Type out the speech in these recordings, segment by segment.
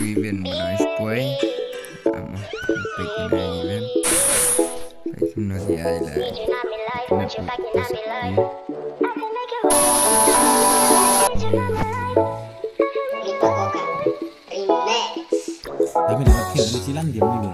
Viven menais puai ama pekinai pekin nasi aila Tapi dapat film di silang dia mulu.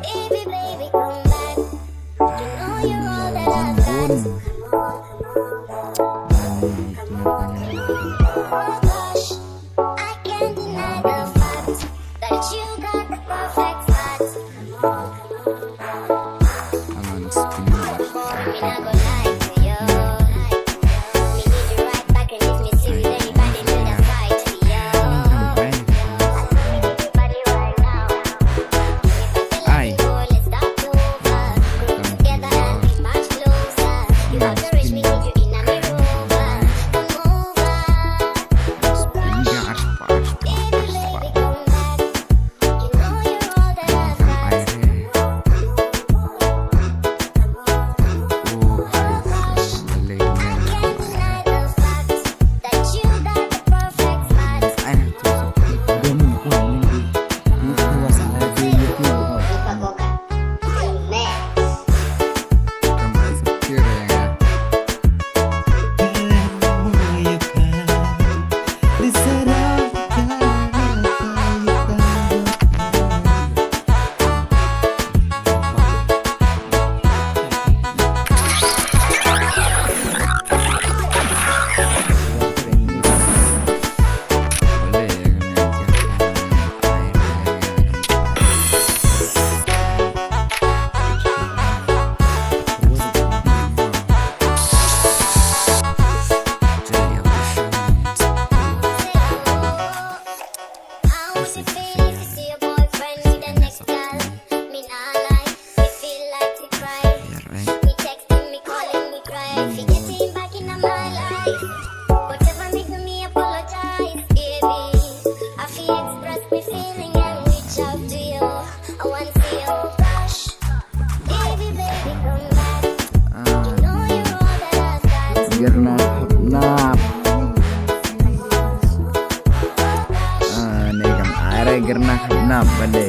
Gernak nap badai.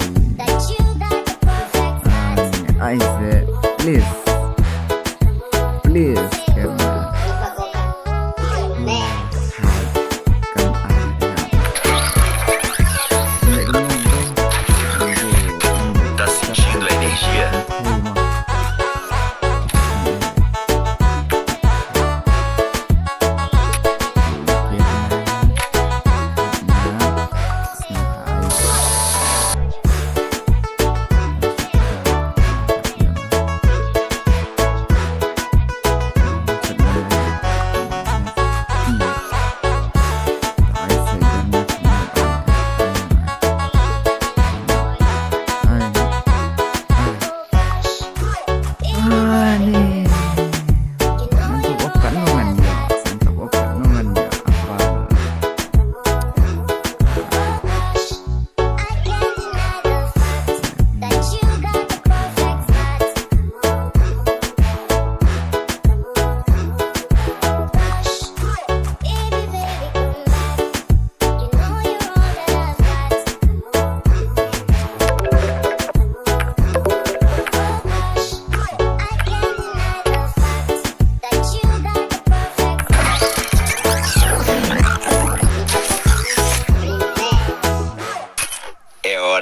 I said, please, karena Tá sentindo a energia?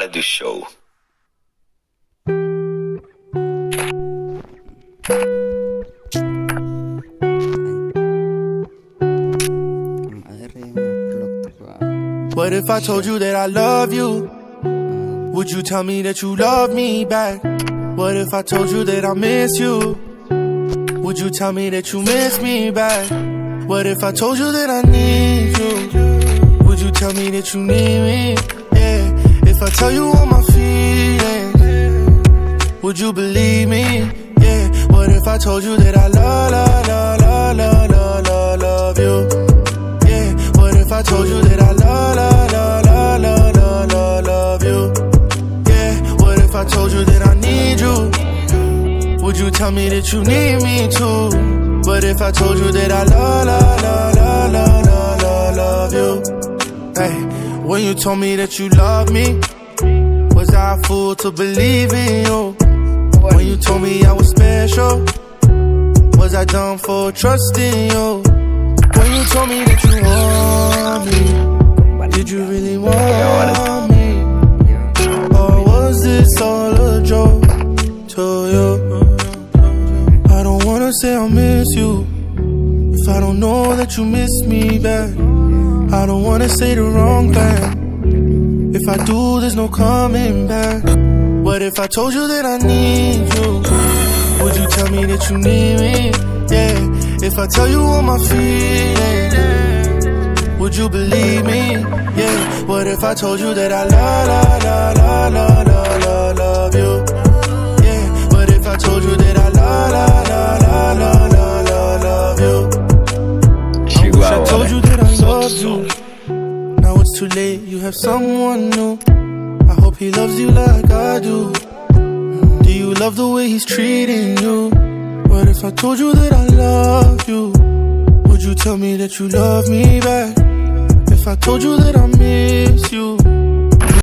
Do show. What if I told you that I love you? Would you tell me that you love me back? What if I told you that I miss you? Would you tell me that you miss me back? What if I told you that I need you? Would you tell me that you need me? Yeah. If I tell you all my feelings, would you believe me? Yeah. What if I told you that I love you? Yeah. What if I told you that I love you? Yeah. What if I told you that I need you? Would you tell me that you need me too? What if I told you that I love you? you told me that you love me? Was I a fool to believe in you? When you told me I was special, was I dumb for trusting you? When you told me that you want me, did you really want me? Or was this all a joke to you? I don't wanna say I miss you if I don't know that you miss me back. I don't wanna say the wrong thing. If I do, there's no coming back. What if I told you that I need you? Would you tell me that you need me? Yeah. If I tell you all my feelings, would you believe me? Yeah. What if I told you that I love you? Yeah. What if I told you that I love you? Chegou a I told hora. you that I love you. Now it's too late, you have someone new. I hope he loves you like I do. Do you love the way he's treating you? What if I told you that I love you? Would you tell me that you love me back? If I told you that I miss you,